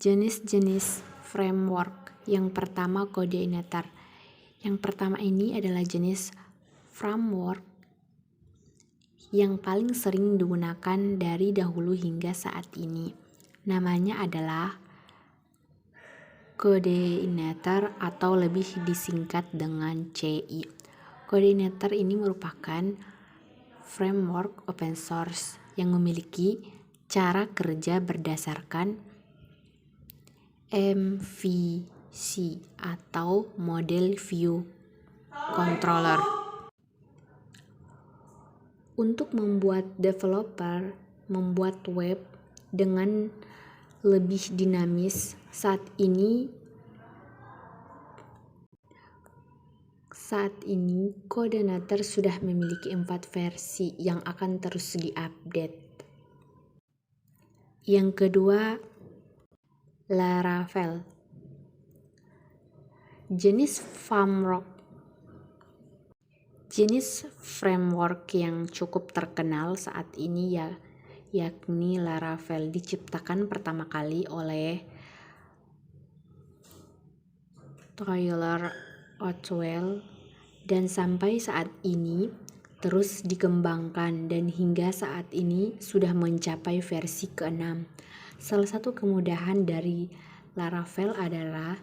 Jenis-jenis framework. Yang pertama, coordinator. Yang pertama ini adalah jenis framework yang paling sering digunakan dari dahulu hingga saat ini. Namanya adalah coordinator atau lebih disingkat dengan CI. Coordinator ini merupakan framework open source yang memiliki cara kerja berdasarkan MVC atau Model View Controller. Untuk membuat developer membuat web dengan lebih dinamis, saat ini Coordinator sudah memiliki 4 versi yang akan terus diupdate. Yang kedua, Laravel. Jenis framework yang cukup terkenal saat ini yakni Laravel, diciptakan pertama kali oleh Tyler Otwell dan sampai saat ini terus dikembangkan dan hingga saat ini sudah mencapai versi ke-6. Salah satu kemudahan dari Laravel adalah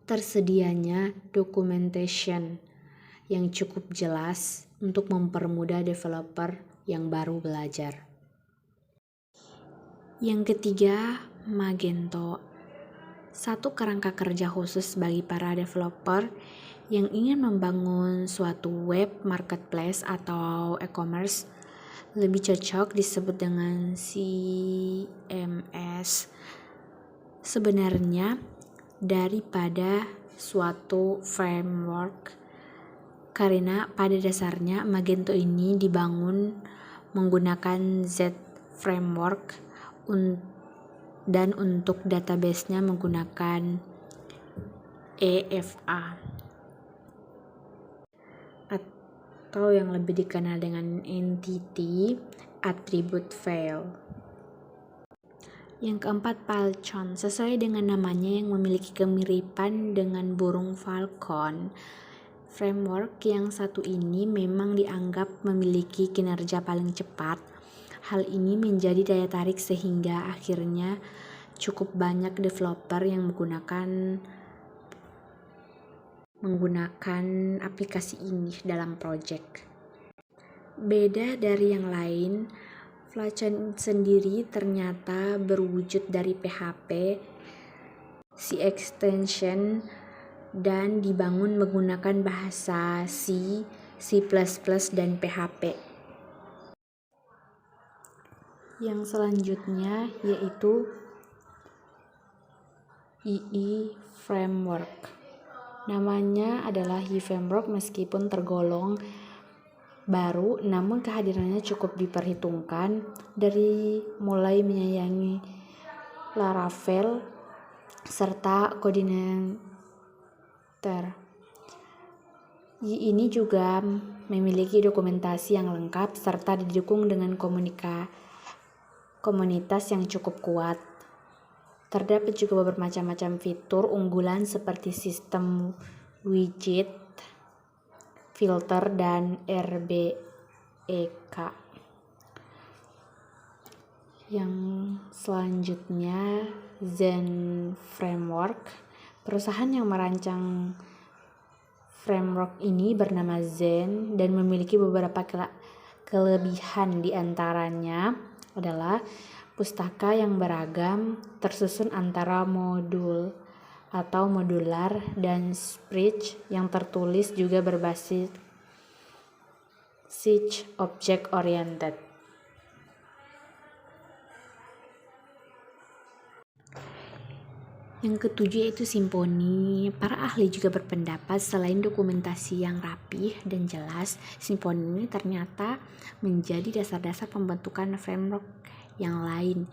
tersedianya documentation yang cukup jelas untuk mempermudah developer yang baru belajar. Yang ketiga, Magento. Satu kerangka kerja khusus bagi para developer yang ingin membangun suatu web marketplace atau e-commerce, lebih cocok disebut dengan CMS sebenarnya daripada suatu framework, karena pada dasarnya Magento ini dibangun menggunakan Z framework dan untuk database-nya menggunakan EFA atau yang lebih dikenal dengan Entity Attribute File. Yang keempat, Falcon. Sesuai dengan namanya yang memiliki kemiripan dengan burung falcon, framework yang satu ini memang dianggap memiliki kinerja paling cepat. Hal ini menjadi daya tarik sehingga akhirnya cukup banyak developer yang menggunakan aplikasi ini dalam project. Beda dari yang lain, Falcon sendiri ternyata berwujud dari PHP, C extension, dan dibangun menggunakan bahasa C, C++, dan PHP. Yang selanjutnya yaitu EE Framework. Namanya adalah EE Framework meskipun tergolong baru, namun kehadirannya cukup diperhitungkan dari mulai menyayangi Laravel serta Coordinator. Ini juga memiliki dokumentasi yang lengkap serta didukung dengan komunitas yang cukup kuat. Terdapat juga bermacam-macam fitur unggulan seperti sistem widget, filter, dan RBEK. Yang selanjutnya, Zen Framework. Perusahaan yang merancang framework ini bernama Zen dan memiliki beberapa kelebihan, di antaranya adalah pustaka yang beragam, tersusun antara modul atau modular, dan spread yang tertulis juga berbasis object oriented. Yang ketujuh yaitu Symfony. Para ahli juga berpendapat selain dokumentasi yang rapih dan jelas, Symfony ini ternyata menjadi dasar-dasar pembentukan framework yang lain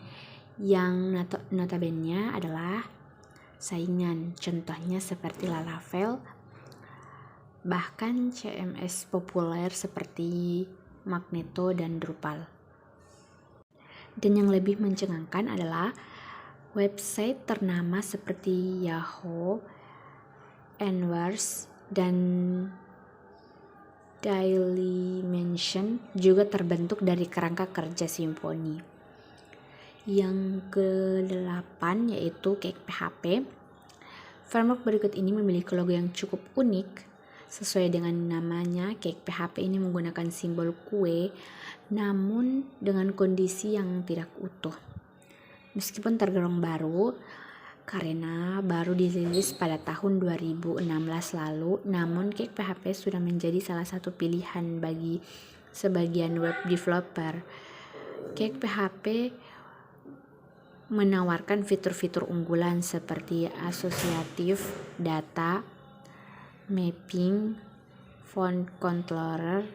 yang notabene adalah saingan. Contohnya seperti Laravel, bahkan CMS populer seperti Magento dan Drupal. Dan yang lebih mencengangkan adalah Website ternama seperti Yahoo, Anwars, dan Dailymotion juga terbentuk dari kerangka kerja Symfony. Yang ke-8 yaitu Cake PHP. Framework berikut ini memiliki logo yang cukup unik. Sesuai dengan namanya, Cake PHP ini menggunakan simbol kue, namun dengan kondisi yang tidak utuh. Meskipun tergolong baru, karena baru dirilis pada tahun 2016 lalu, namun Cake PHP sudah menjadi salah satu pilihan bagi sebagian web developer. Cake PHP menawarkan fitur-fitur unggulan seperti associative data, mapping, font controller,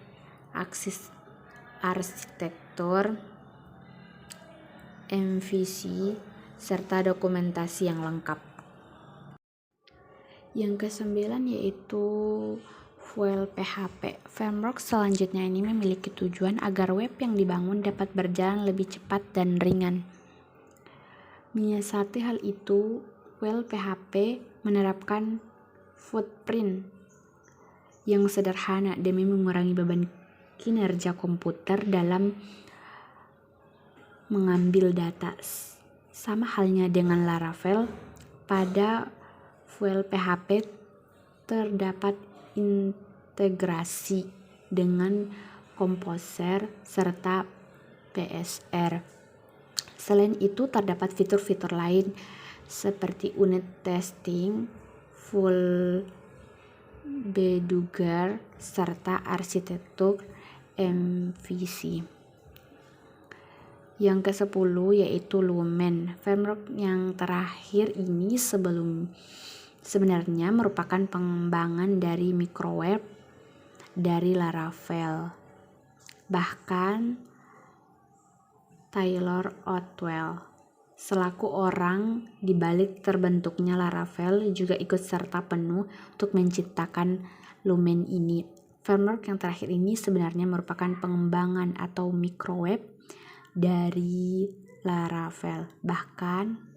arsitektur, MVC, serta dokumentasi yang lengkap. Yang ke-9 yaitu Fuel PHP. Framework selanjutnya ini memiliki tujuan agar web yang dibangun dapat berjalan lebih cepat dan ringan. Menyiasati hal itu, Fuel PHP menerapkan footprint yang sederhana demi mengurangi beban kinerja komputer dalam mengambil data. Sama halnya dengan Laravel, pada Fuel PHP terdapat integrasi dengan Composer serta PSR. Selain itu, terdapat fitur-fitur lain seperti unit testing, full debugger, serta arsitektur MVC. Yang ke-10 yaitu Lumen. Framework yang terakhir ini sebenarnya merupakan pengembangan dari microweb dari Laravel. Bahkan Taylor Otwell selaku orang di balik terbentuknya Laravel juga ikut serta penuh untuk menciptakan Lumen ini. Framework yang terakhir ini sebenarnya merupakan pengembangan atau microweb dari Laravel. Bahkan